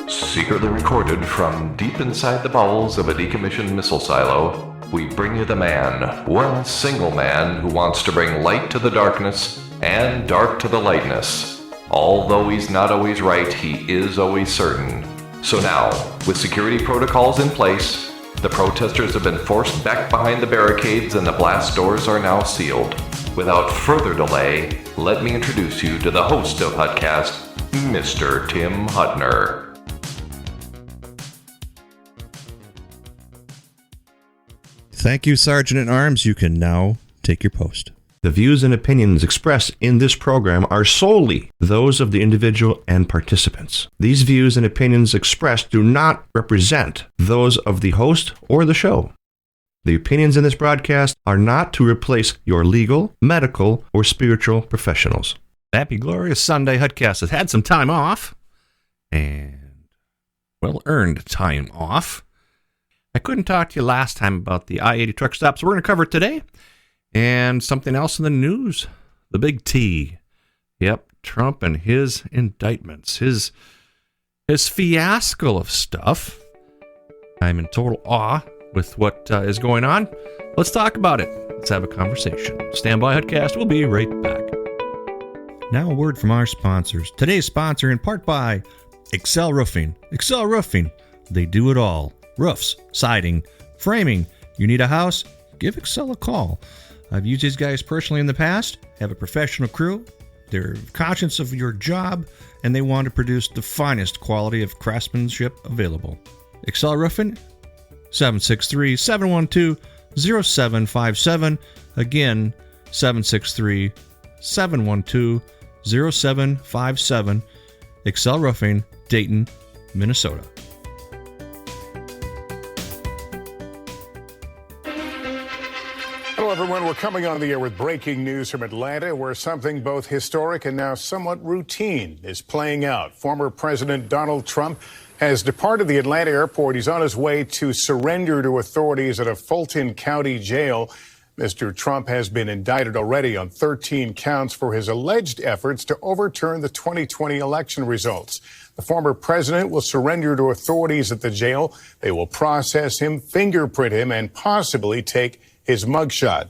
Secretly recorded from deep inside the bowels of a decommissioned missile silo, we bring you the man, one single man who wants to bring light to the darkness and dark to the lightness. Although he's not always right, he is always certain. So now, with security protocols in place, the protesters have been forced back behind the barricades and the blast doors are now sealed. Without further delay, let me introduce you to the host of HuttCast, Mr. Tim Huttner. Thank you, Sergeant-at-Arms. You can now take your post. The views and opinions expressed in this program are solely those of the individual and participants. These views and opinions expressed do not represent those of the host or the show. The opinions in this broadcast are not to replace your legal, medical, or spiritual professionals. Happy, glorious Sunday. HuttCast has had some time off, and well-earned time off. I couldn't talk to you last time about the I-80 truck stop, so we're going to cover it today. And something else in the news, the big T. Yep, Trump and his indictments, his fiasco of stuff. I'm in total awe with what is going on. Let's talk about it. Let's have a conversation. Stand by, HuttCast. We'll be right back. Now a word from our sponsors. Today's sponsor in part by Excel Roofing. Excel Roofing, they do it all. Roofs, siding, framing. You need a house? Give Excel a call. I've used these guys personally in the past, have a professional crew. They're conscious of your job, and they want to produce the finest quality of craftsmanship available. Excel Roofing, 763-712-0757. Again, 763-712-0757. Excel Roofing, Dayton, Minnesota. Hello, everyone. We're coming on the air with breaking news from Atlanta, where something both historic and now somewhat routine is playing out. Former President Donald Trump has departed the Atlanta airport. He's on his way to surrender to authorities at a Fulton County jail. Mr. Trump has been indicted already on 13 counts for his alleged efforts to overturn the 2020 election results. The former president will surrender to authorities at the jail. They will process him, fingerprint him, and possibly take his mugshot.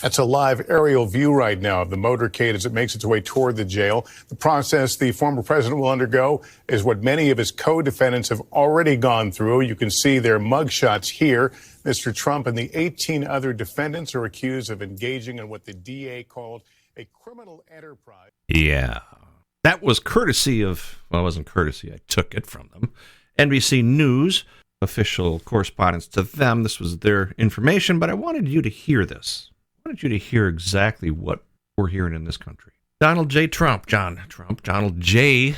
That's a live aerial view right now of the motorcade as it makes its way toward the jail. The process the former president will undergo is what many of his co-defendants have already gone through. You can see their mugshots here. Mr. Trump and the 18 other defendants are accused of engaging in what the DA called a criminal enterprise. Yeah, that was courtesy of, well, it wasn't courtesy. I took it from them. NBC News. Official correspondence to them. This was their information, but I wanted you to hear this. I wanted you to hear exactly what we're hearing in this country. Donald J. Trump, Donald J.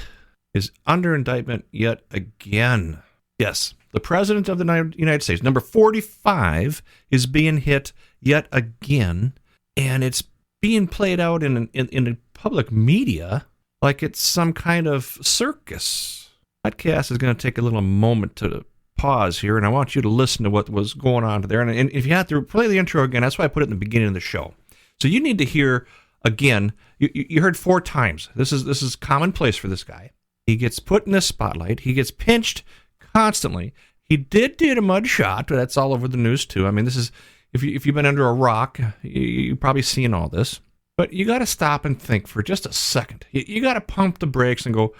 is under indictment yet again. Yes, the president of the United States, number 45, is being hit yet again, and it's being played out in the public media like it's some kind of circus. HuttCast is going to take a little moment to pause here, and I want you to listen to what was going on there. And if you have to play the intro again, that's why I put it in the beginning of the show. So you need to hear again. You heard 4 times. This is commonplace for this guy. He gets put in the spotlight. He gets pinched constantly. He did a mud shot. That's all over the news too. I mean, this is if you've been under a rock, you've probably seen all this. But you got to stop and think for just a second. You got to pump the brakes and go,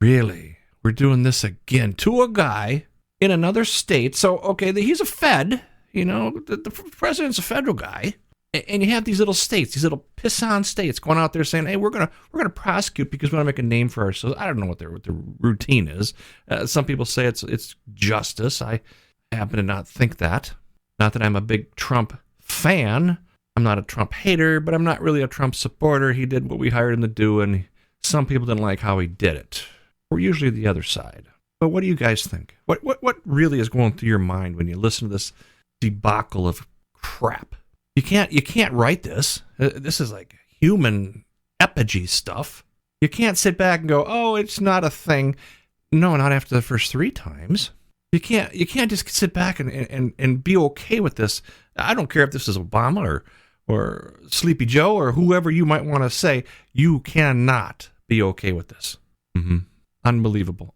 really? We're doing this again to a guy in another state. So, okay, he's a Fed, the president's a federal guy. And you have these little states, these little piss-on states going out there saying, hey, we're gonna prosecute because we want to make a name for ourselves. I don't know what the routine is. Some people say it's justice. I happen to not think that. Not that I'm a big Trump fan. I'm not a Trump hater, but I'm not really a Trump supporter. He did what we hired him to do, and some people didn't like how he did it. We're usually the other side. But what do you guys think? What really is going through your mind when you listen to this debacle of crap? You can't write this. This is like human epigee stuff. You can't sit back and go, oh, it's not a thing. No, not after the first 3 times. You can't just sit back and be okay with this. I don't care if this is Obama or Sleepy Joe or whoever you might want to say. You cannot be okay with this. Unbelievable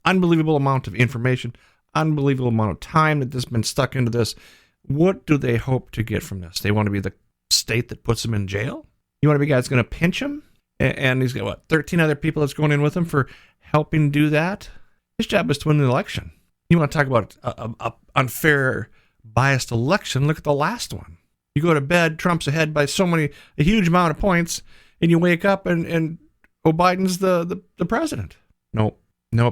amount of information, unbelievable amount of time that has been stuck into this. What do they hope to get from this? They want to be the state that puts him in jail? You want to be the guy that's going to pinch him? And he's got, 13 other people that's going in with him for helping do that? His job is to win the election. You want to talk about a unfair, biased election? Look at the last one. You go to bed, Trump's ahead by a huge amount of points, and you wake up and Biden's the president. Nope.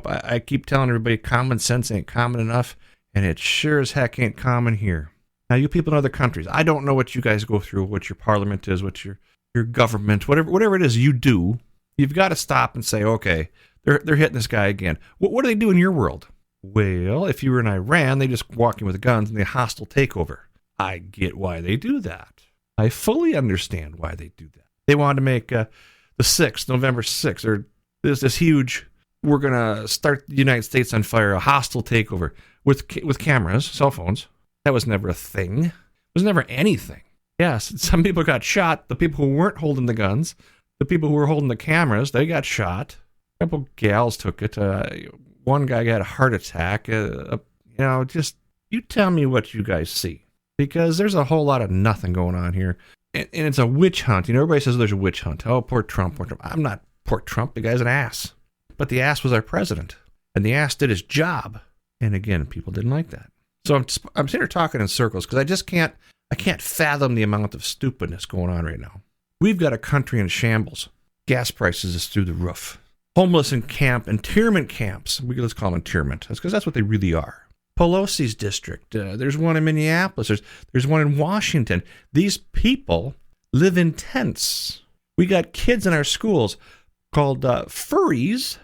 I keep telling everybody common sense ain't common enough, and it sure as heck ain't common here. Now, you people in other countries, I don't know what you guys go through, what your parliament is, what your government, whatever it is you do, you've got to stop and say, okay, they're hitting this guy again. What do they do in your world? Well, if you were in Iran, they just walk in with guns and they hostile takeover. I get why they do that. I fully understand why they do that. They wanted to make the 6th, November 6th, or there's this huge, we're going to start the United States on fire, a hostile takeover with cameras, cell phones. That was never a thing. It was never anything. Yes, some people got shot. The people who weren't holding the guns, the people who were holding the cameras, they got shot. A couple gals took it. One guy got a heart attack. Just you tell me what you guys see, because there's a whole lot of nothing going on here, and it's a witch hunt. Everybody says there's a witch hunt. Oh, poor Trump. I'm not poor Trump. The guy's an ass, but the ass was our president, and the ass did his job. And again, people didn't like that. So I'm sitting here talking in circles because I can't fathom the amount of stupidness going on right now. We've got a country in shambles. Gas prices is through the roof. Homeless in internment camps. Let's call them internment. That's because that's what they really are. Pelosi's district. There's one in Minneapolis. There's one in Washington. These people live in tents. We got kids in our schools called furries.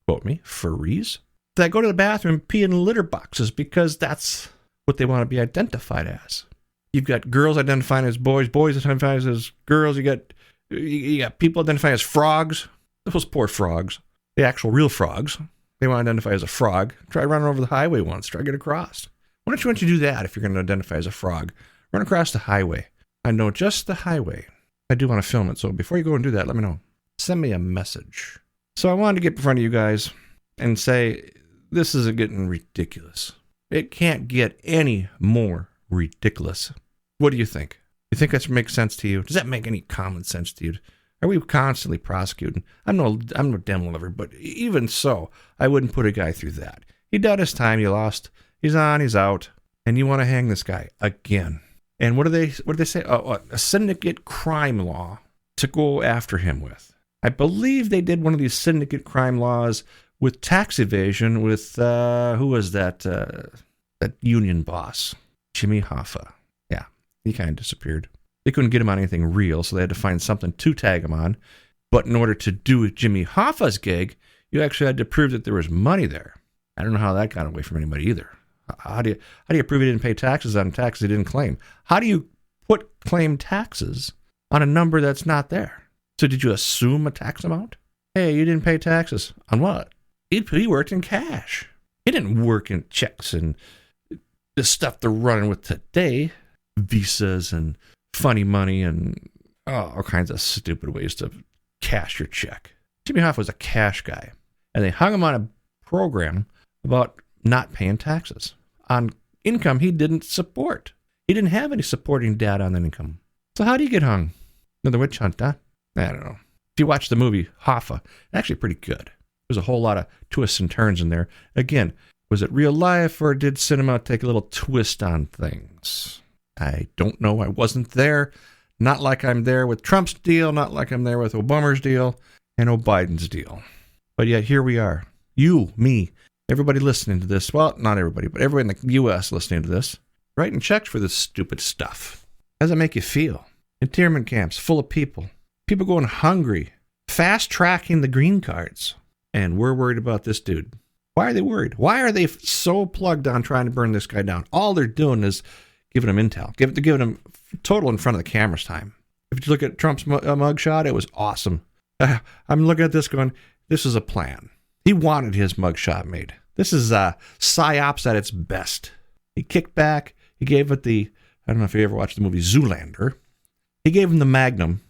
Quote me, furries. That go to the bathroom and pee in litter boxes because that's what they want to be identified as. You've got girls identifying as boys, boys identifying as girls. You got people identifying as frogs. Those poor frogs. The actual real frogs. They want to identify as a frog. Try running over the highway once. Try to get across. Why don't you do that if you're going to identify as a frog? Run across the highway. I know just the highway. I do want to film it, so before you go and do that, let me know. Send me a message. So I wanted to get in front of you guys and say, this is getting ridiculous. It can't get any more ridiculous. What do you think? You think that makes sense to you? Does that make any common sense to you? Are we constantly prosecuting? I'm no demo lover, but even so, I wouldn't put a guy through that. He done his time. He lost. He's on. He's out. And you want to hang this guy again? And what do they say? A syndicate crime law to go after him with. I believe they did one of these syndicate crime laws with tax evasion with who was that? That union boss, Jimmy Hoffa. Yeah, he kind of disappeared. They couldn't get him on anything real, so they had to find something to tag him on. But in order to do Jimmy Hoffa's gig, you actually had to prove that there was money there. I don't know how that got away from anybody either. How do you prove he didn't pay taxes on taxes he didn't claim? How do you claim taxes on a number that's not there? So did you assume a tax amount? Hey, you didn't pay taxes. On what? He worked in cash. He didn't work in checks and the stuff they're running with today. Visas and funny money and all kinds of stupid ways to cash your check. Jimmy Hoffa was a cash guy. And they hung him on a program about not paying taxes on income he didn't support. He didn't have any supporting data on that income. So how do you get hung? Another witch hunt, huh? I don't know. If you watch the movie Hoffa, it's actually pretty good. There's a whole lot of twists and turns in there. Again, was it real life or did cinema take a little twist on things? I don't know. I wasn't there. Not like I'm there with Trump's deal, not like I'm there with Obama's deal and Biden's deal. But yet here we are. You, me, everybody listening to this. Well, not everybody, but everybody in the U.S. listening to this. Writing checks for this stupid stuff. How does it make you feel? Internment camps full of people. People going hungry. Fast tracking the green cards. And we're worried about this dude. Why are they worried? Why are they so plugged on trying to burn this guy down? All they're doing is giving him intel. They're giving him total in front of the cameras time. If you look at Trump's mugshot, it was awesome. I'm looking at this going, this is a plan. He wanted his mugshot made. This is psyops at its best. He kicked back. He gave it the, I don't know if you ever watched the movie Zoolander. He gave him the Magnum.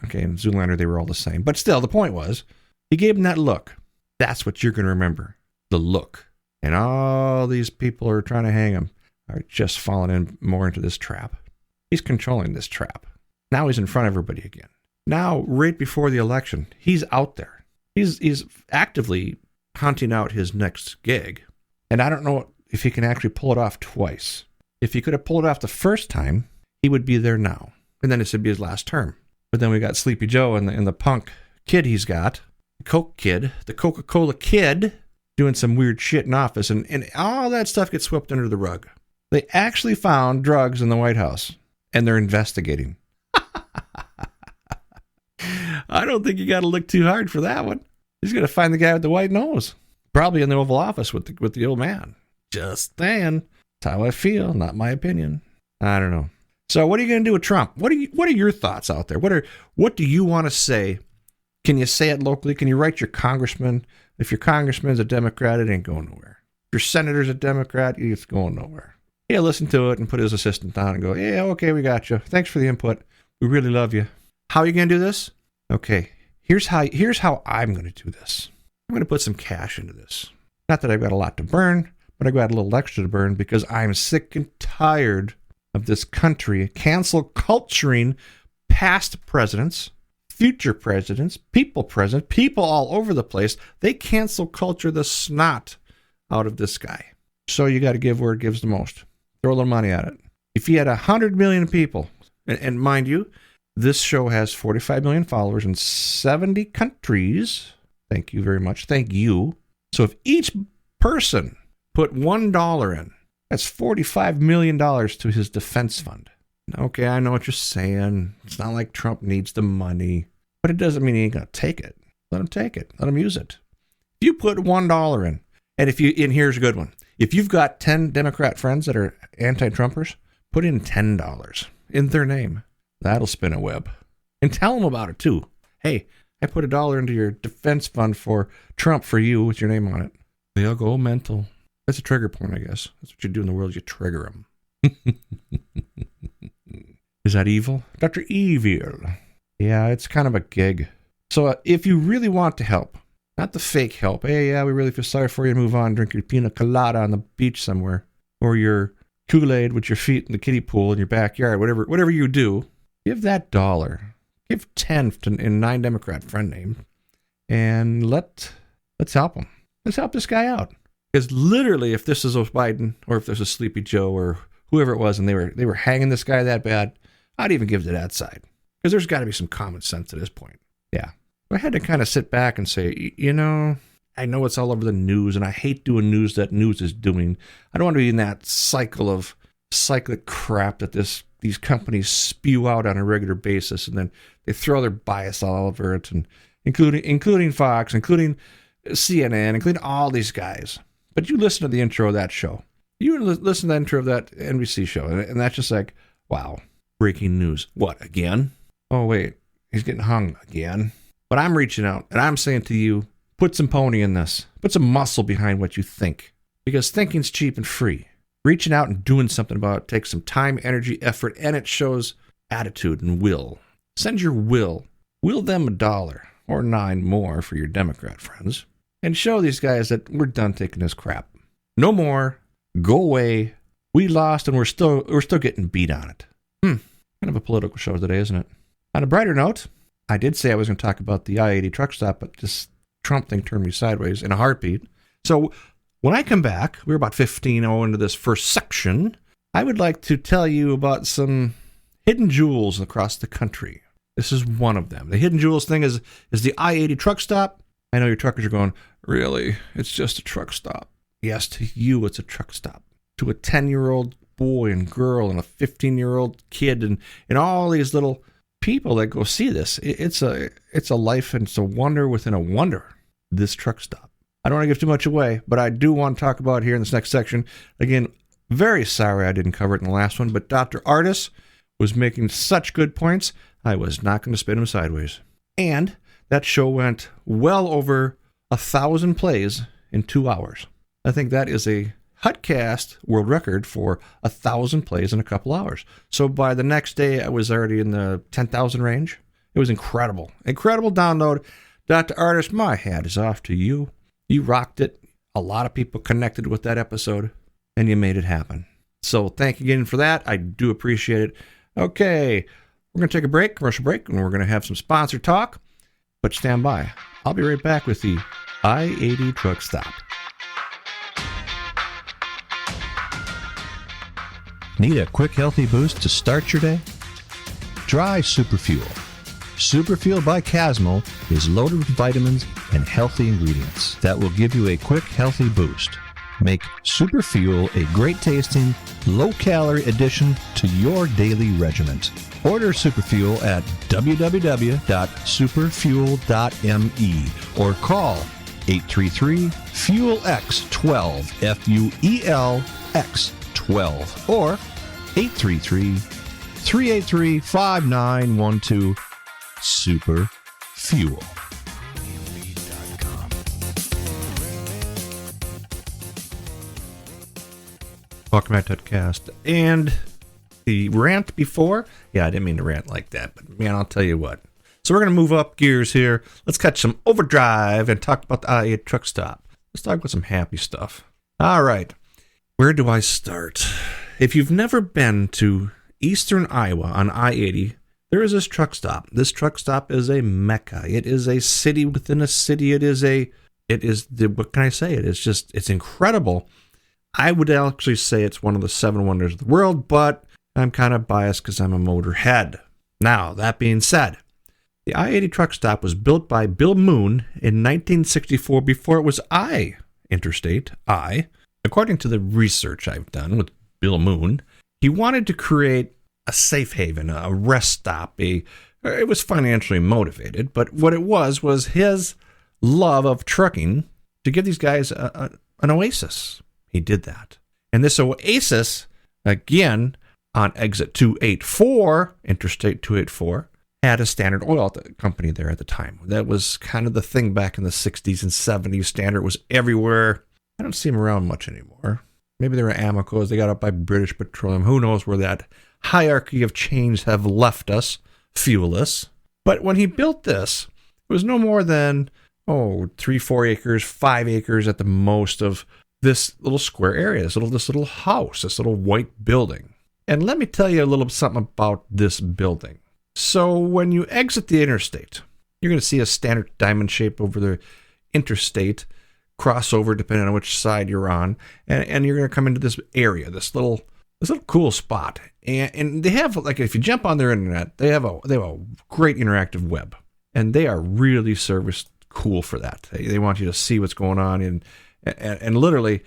Okay, in Zoolander, they were all the same. But still, the point was, he gave him that look. That's what you're going to remember. The look. And all these people are trying to hang him are just falling in more into this trap. He's controlling this trap. Now he's in front of everybody again. Now, right before the election, he's out there. He's actively hunting out his next gig. And I don't know if he can actually pull it off twice. If he could have pulled it off the first time, he would be there now. And then this would be his last term. But then we got Sleepy Joe and the punk kid he's got, the Coke kid, the Coca-Cola kid, doing some weird shit in office. And all that stuff gets swept under the rug. They actually found drugs in the White House. And they're investigating. I don't think you got to look too hard for that one. He's going to find the guy with the white nose. Probably in the Oval Office with the old man. Just saying. That's how I feel. Not my opinion. I don't know. So what are you going to do with Trump? What are your thoughts out there? What do you want to say? Can you say it locally? Can you write your congressman? If your congressman's a Democrat, it ain't going nowhere. If your senator's a Democrat, it's going nowhere. Yeah, listen to it and put his assistant on and go, yeah, okay, we got you. Thanks for the input. We really love you. How are you going to do this? Okay, here's how I'm going to do this. I'm going to put some cash into this. Not that I've got a lot to burn, but I've got a little extra to burn because I'm sick and tired of this country cancel culturing past presidents, future presidents, people all over the place. They cancel culture the snot out of this guy. So you got to give where it gives the most. Throw a little money at it. If you had 100 million people, and mind you, this show has 45 million followers in 70 countries. Thank you very much. Thank you. So if each person put $1 in, that's $45 million to his defense fund. Okay, I know what you're saying. It's not like Trump needs the money, but it doesn't mean he ain't going to take it. Let him take it. Let him use it. If you put $1 in, and here's a good one. If you've got 10 Democrat friends that are anti-Trumpers, put in $10 in their name. That'll spin a web. And tell them about it, too. Hey, I put $1 into your defense fund for Trump for you with your name on it. They'll go mental. That's a trigger point, I guess. That's what you do in the world. You trigger them. Is that evil? Dr. Evil. Yeah, it's kind of a gig. So if you really want to help, not the fake help. Hey, yeah, we really feel sorry for you. Move on. Drink your pina colada on the beach somewhere. Or your Kool-Aid with your feet in the kiddie pool in your backyard. Whatever you do, give that $1. Give 10 in 9 Democrat friend name. And let's help him. Let's help this guy out. Because literally, if this is a Biden or if there's a Sleepy Joe or whoever it was and they were hanging this guy that bad, I'd even give to that side. Because there's got to be some common sense at this point. Yeah. I had to kind of sit back and say, I know it's all over the news, and I hate doing news that news is doing. I don't want to be in that cyclic crap that these companies spew out on a regular basis, and then they throw their bias all over it, and including Fox, including CNN, including all these guys. But you listen to the intro of that show. You listen to the intro of that NBC show, and that's just like, wow, breaking news. What, again? Oh, wait, he's getting hung again. But I'm reaching out, and I'm saying to you, put some pony in this. Put some muscle behind what you think. Because thinking's cheap and free. Reaching out and doing something about it takes some time, energy, effort, and it shows attitude and will. Send your will. Will them $1 or 9 more for your Democrat friends. And show these guys that we're done taking this crap. No more. Go away. We lost, and we're still getting beat on it. Kind of a political show today, isn't it? On a brighter note, I did say I was going to talk about the I-80 truck stop, but this Trump thing turned me sideways in a heartbeat. So when I come back, we're about 15 into this first section. I would like to tell you about some hidden jewels across the country. This is one of them. The hidden jewels thing is the I-80 truck stop. I know your truckers are going, really? It's just a truck stop. Yes, to you, it's a truck stop. To a 10-year-old boy and girl and a 15-year-old kid and all these little people that go see this. It's a life and it's a wonder within a wonder, this truck stop. I don't want to give too much away, but I do want to talk about it here in this next section. Again, very sorry I didn't cover it in the last one, but Dr. Artis was making such good points, I was not going to spin him sideways. And that show went well over 1,000 plays in 2 hours. I think that is a HuttCast world record for 1,000 plays in a couple hours. So by the next day, I was already in the 10,000 range. It was incredible. Incredible download. Dr. Artist, my hat is off to you. You rocked it. A lot of people connected with that episode, and you made it happen. So thank you again for that. I do appreciate it. Okay, we're going to take a break, commercial break, and we're going to have some sponsor talk. But stand by. I'll be right back with the I-80 truck stop. Need a quick, healthy boost to start your day? Try Superfuel. Superfuel by Casmo is loaded with vitamins and healthy ingredients that will give you a quick, healthy boost. Make Superfuel a great-tasting, low-calorie addition to your daily regimen. Order Superfuel at www.superfuel.me or call 833-FUEL-X12, FUEL-X12, or 833-383-5912, Super Fuel. Welcome back to HuttCast. And the rant before, I didn't mean to rant like that, but man, I'll tell you what. So we're going to move up gears here. Let's catch some overdrive and talk about the I-80 truck stop. Let's talk about some happy stuff. All right. Where do I start? If you've never been to eastern Iowa on I-80, there is this truck stop. This truck stop is a mecca. It is a city within a city. What can I say? It's incredible. I would actually say it's one of the 7 wonders of the world, but I'm kind of biased because I'm a motorhead. Now, that being said, the I-80 truck stop was built by Bill Moon in 1964 before it was Interstate I. According to the research I've done with Bill Moon, he wanted to create a safe haven, a rest stop. It was financially motivated, but what it was his love of trucking to give these guys an oasis. He did that. And this oasis, again, on exit 284, Interstate 284, had a Standard Oil company there at the time. That was kind of the thing back in the 60s and 70s. Standard was everywhere. I don't see them around much anymore. Maybe they were Amicos. They got up by British Petroleum. Who knows where that hierarchy of chains have left us, fuelless. But when he built this, it was no more than, 3-4 acres, 5 acres at the most of this little square area, this little house, this little white building. And let me tell you a little something about this building. So when you exit the interstate, you're going to see a standard diamond shape over the interstate crossover, depending on which side you're on, and you're going to come into this area, this little cool spot. And they have, like, if you jump on their internet, they have a great interactive web, and they are really serviced cool for that. They want you to see what's going on, and literally,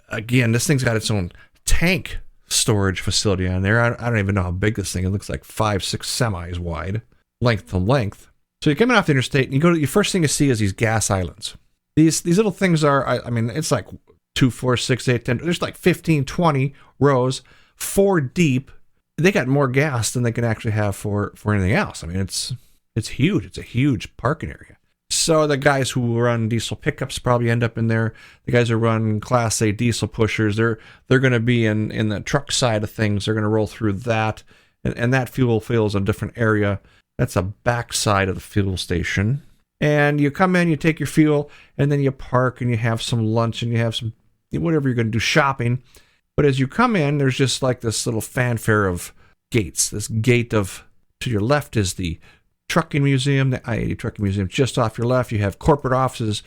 again, this thing's got its own tank storage facility on there. I don't even know how big this thing is. It looks like 5-6 semis wide, length to length. So you're coming off the interstate, and your first thing you see is these gas islands. These little things are, it's like 2, 4, 6, 8, 10. There's like 15, 20 rows, 4 deep. They got more gas than they can actually have for anything else. I mean, it's huge. It's a huge parking area. So the guys who run diesel pickups probably end up in there. The guys who run Class A diesel pushers, they're going to be in the truck side of things. They're going to roll through that, and that fuel fills a different area. That's a back side of the fuel station. And you come in, you take your fuel, and then you park and you have some lunch and you have some whatever you're going to do, shopping. But as you come in, there's just like this little fanfare of gates. This gate to your left is the trucking museum, the I-80 trucking museum. Just off your left, you have corporate offices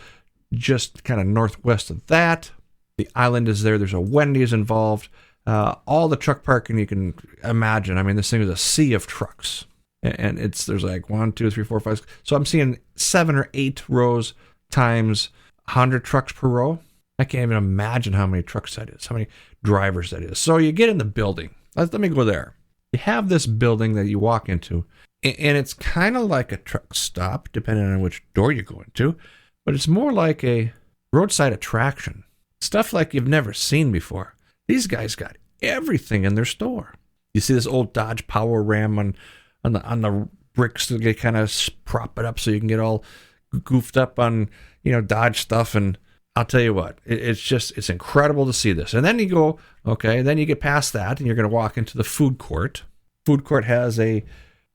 just kind of northwest of that. The island is there. There's a Wendy's involved. All the truck parking you can imagine. I mean, this thing is a sea of trucks. And there's like 1, 2, 3, 4, 5. So I'm seeing 7 or 8 rows times 100 trucks per row. I can't even imagine how many trucks that is, how many drivers that is. So you get in the building. Let me go there. You have this building that you walk into, and it's kind of like a truck stop, depending on which door you go into, but it's more like a roadside attraction. Stuff like you've never seen before. These guys got everything in their store. You see this old Dodge Power Ram on the bricks that they kind of prop it up so you can get all goofed up on, Dodge stuff. And I'll tell you what, it's incredible to see this. And then you go, okay, then you get past that and you're going to walk into the food court. Food court has a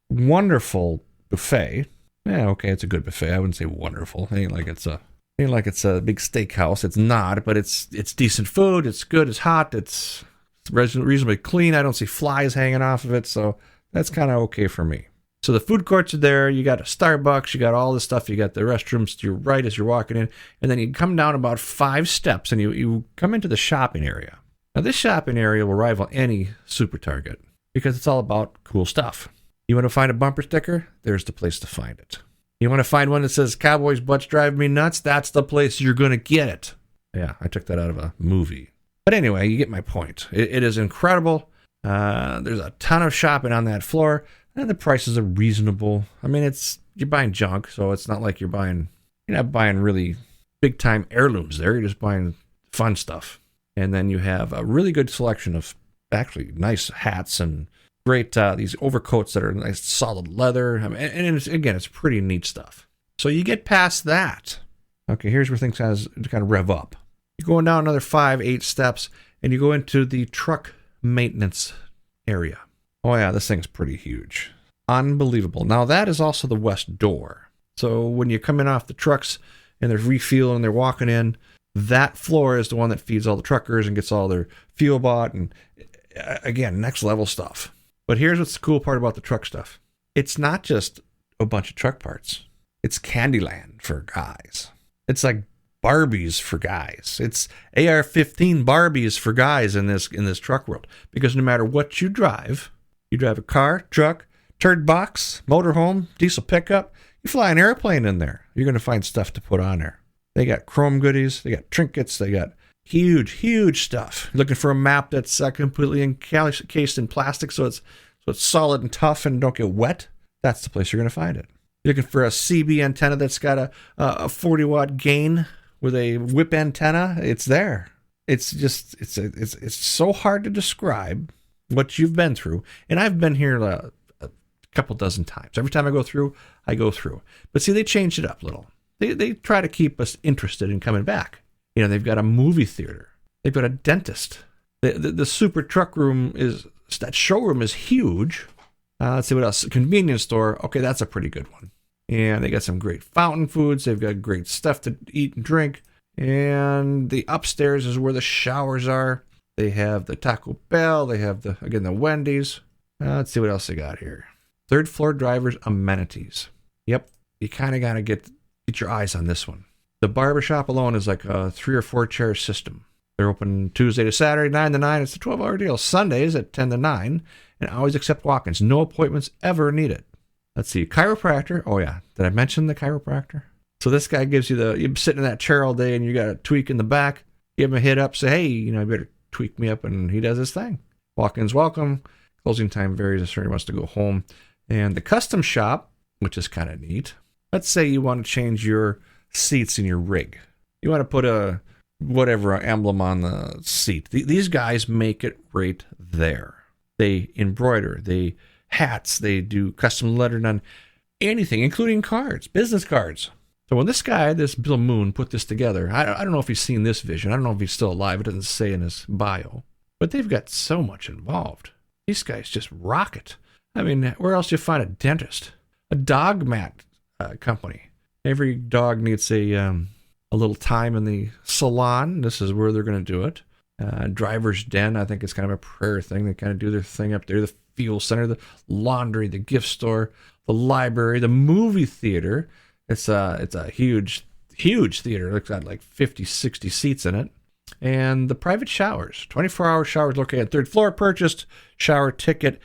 wonderful buffet. Yeah, okay, it's a good buffet. I wouldn't say wonderful. It ain't like it's a big steakhouse. It's not, but it's decent food. It's good. It's hot. It's reasonably clean. I don't see flies hanging off of it, so that's kind of okay for me. So the food courts are there. You got a Starbucks. You got all this stuff. You got the restrooms to your right as you're walking in. And then you come down about 5 steps and you come into the shopping area. Now, this shopping area will rival any Super Target because it's all about cool stuff. You want to find a bumper sticker? There's the place to find it. You want to find one that says Cowboys' butts drive me nuts? That's the place you're going to get it. Yeah, I took that out of a movie. But anyway, you get my point. It is incredible. There's a ton of shopping on that floor. And the prices are reasonable. I mean, you're buying junk, so it's not like you're not buying really big time heirlooms there. You're just buying fun stuff. And then you have a really good selection of actually nice hats and great these overcoats that are nice solid leather. I mean, and it's pretty neat stuff. So you get past that. Okay, here's where things kind of rev up. You're going down another 5-8 steps, and you go into the truck maintenance area. Oh yeah, this thing's pretty huge. Unbelievable. Now that is also the west door. So when you come in off the trucks and they're refueling and they're walking in, that floor is the one that feeds all the truckers and gets all their fuel bought. And again, next level stuff. But here's what's the cool part about the truck stuff. It's not just a bunch of truck parts. It's Candyland for guys. It's like Barbies for guys. It's AR-15 Barbies for guys in this truck world. Because no matter what you drive a car, truck, turd box, motorhome, diesel pickup, you fly an airplane in there, you're going to find stuff to put on there. They got chrome goodies, they got trinkets, they got huge stuff. You're looking for a map that's completely encased in plastic so it's solid and tough and don't get wet, that's the place you're going to find it. You're looking for a CB antenna that's got a 40-watt gain with a whip antenna, it's there. It's just, it's so hard to describe what you've been through. And I've been here a couple dozen times. Every time I go through. But see, they changed it up a little. They try to keep us interested in coming back. You know, they've got a movie theater. They've got a dentist. The super truck room that showroom is huge. Let's see what else. Convenience store. Okay, that's a pretty good one. And they got some great fountain foods. They've got great stuff to eat and drink. And the upstairs is where the showers are. They have the Taco Bell. They have the Wendy's. Let's see what else they got here. 3rd floor drivers amenities. Yep, you kind of got to get your eyes on this one. The barbershop alone is like a 3 or 4 chair system. They're open Tuesday to Saturday, 9 to 9. It's a 12-hour deal. Sundays at 10 to 9. And always accept walk-ins. No appointments ever needed. Let's see. Chiropractor. Oh, yeah. Did I mention the chiropractor? So this guy gives you you're sitting in that chair all day and you got a tweak in the back. Give him a hit up. Say, hey, you better tweak me up. And he does his thing. Walk-ins welcome. Closing time varies if somebody wants to go home. And the custom shop, which is kind of neat. Let's say you want to change your seats in your rig. You want to put a emblem on the seat. These guys make it right there. They embroider, they hats, they do custom lettering on anything, including cards, business cards. So when this Bill Moon put this together, I don't know if he's seen this vision. I don't know if he's still alive. It doesn't say in his bio. But they've got so much involved. These guys just rock it. I mean, where else do you find a dentist? A dog mat company. Every dog needs a little time in the salon. This is where they're going to do it. Driver's Den, I think it's kind of a prayer thing. They kind of do their thing up there. The fuel center, the laundry, the gift store, the library, the movie theater. It's a huge theater. It looks like 50, 60 seats in it. And the private showers, 24-hour showers located at 3rd floor, purchased shower ticket,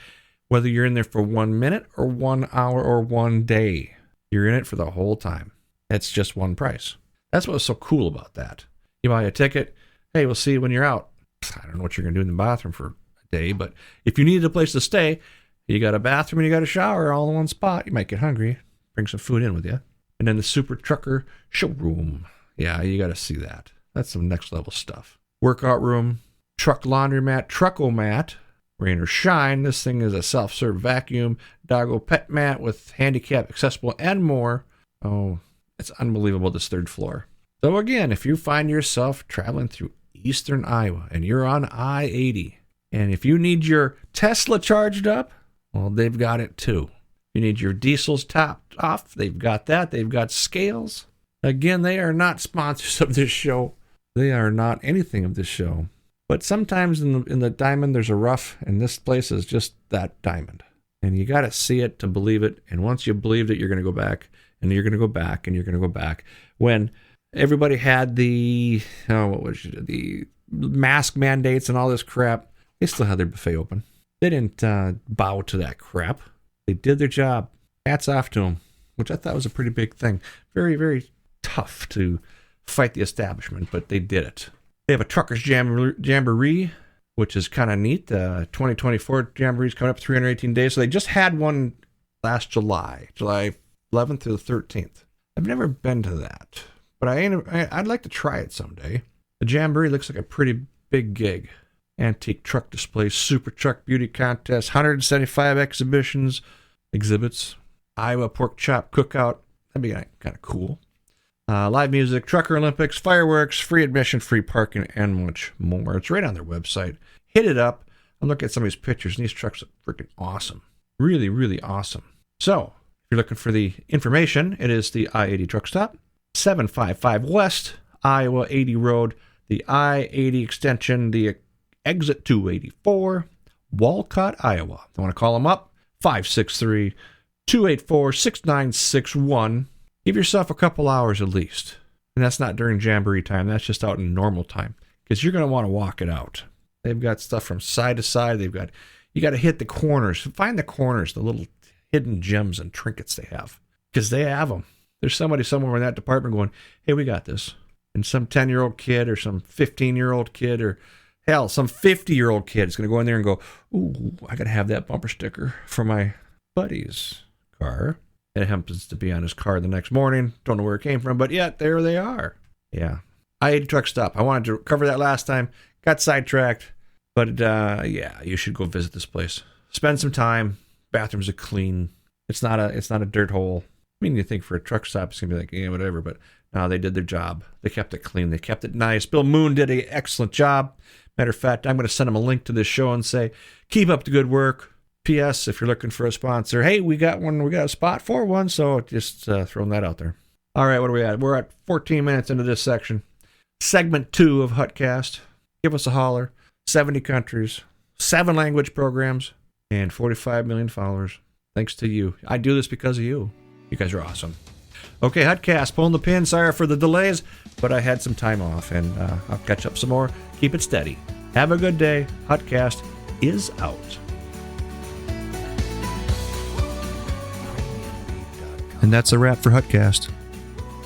whether you're in there for 1 minute or 1 hour or 1 day. You're in it for the whole time. It's just one price. That's what was so cool about that. You buy a ticket. Hey, we'll see you when you're out. I don't know what you're going to do in the bathroom for a day, but if you needed a place to stay, you got a bathroom and you got a shower all in one spot. You might get hungry. Bring some food in with you. And then the Super Trucker Showroom. Yeah, you got to see that. That's some next level stuff. Workout room, truck laundromat, Truckomat, rain or shine. This thing is a self-serve vacuum, doggo pet mat with handicap accessible and more. Oh, it's unbelievable, this 3rd floor. So again, if you find yourself traveling through eastern Iowa and you're on I-80, and if you need your Tesla charged up, well, they've got it too. You need your diesels topped off, they've got that. They've got scales. Again, they are not sponsors of this show. They are not anything of this show. But sometimes in the diamond, there's a rough, and this place is just that diamond. And you got to see it to believe it. And once you believed it, you're going to go back, and you're going to go back, and you're going to go back. When everybody had the mask mandates and all this crap, they still had their buffet open. They didn't bow to that crap. They did their job. Hats off to them, which I thought was a pretty big thing. Very, very tough to fight the establishment, but they did it. They have a truckers jamboree, which is kind of neat. 2024 jamboree is coming up 318 days. So they just had one last July 11th through the 13th. I've never been to that, but I'd like to try it someday. The jamboree looks like a pretty big gig. Antique truck displays, super truck beauty contest, 175 exhibits, Iowa pork chop cookout. That'd be kind of cool. Live music, trucker Olympics, fireworks, free admission, free parking, and much more. It's right on their website. Hit it up. I'm looking at some of these pictures, and these trucks look freaking awesome. Really, really awesome. So, if you're looking for the information, it is the I-80 truck stop, 755 West Iowa 80 Road, the I-80 extension, the exit 284, Walcott, Iowa. I want to call them up, 563-284-6961. Give yourself a couple hours at least. And that's not during jamboree time. That's just out in normal time. Because you're going to want to walk it out. They've got stuff from side to side. You got to hit the corners. Find the corners, the little hidden gems and trinkets they have. Because they have them. There's somebody somewhere in that department going, hey, we got this. And some 10-year-old kid or some 15-year-old kid or, hell, some 50-year-old kid is going to go in there and go, ooh, I got to have that bumper sticker for my buddy's car. It happens to be on his car the next morning. Don't know where it came from, but yet there they are. Yeah. I-80 truck stop. I wanted to cover that last time. Got sidetracked. But yeah, you should go visit this place. Spend some time. Bathrooms are clean. It's not a dirt hole. I mean, you think for a truck stop, it's going to be like, yeah, whatever. But no, they did their job. They kept it clean. They kept it nice. Bill Moon did an excellent job. Matter of fact, I'm going to send him a link to this show and say, keep up the good work. P.S. If you're looking for a sponsor, hey, we got one. We got a spot for one. So just throwing that out there. All right, what are we at? We're at 14 minutes into this section. Segment 2 of HuttCast. Give us a holler. 70 countries, 7 language programs, and 45 million followers. Thanks to you. I do this because of you. You guys are awesome. Okay, HuttCast, pulling the pin. Sorry for the delays, but I had some time off, and I'll catch up some more. Keep it steady. Have a good day. HuttCast is out. And that's a wrap for HuttCast.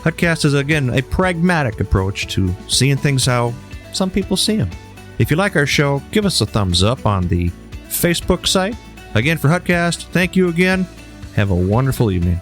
HuttCast is, again, a pragmatic approach to seeing things how some people see them. If you like our show, give us a thumbs up on the Facebook site. Again, for HuttCast, thank you again. Have a wonderful evening.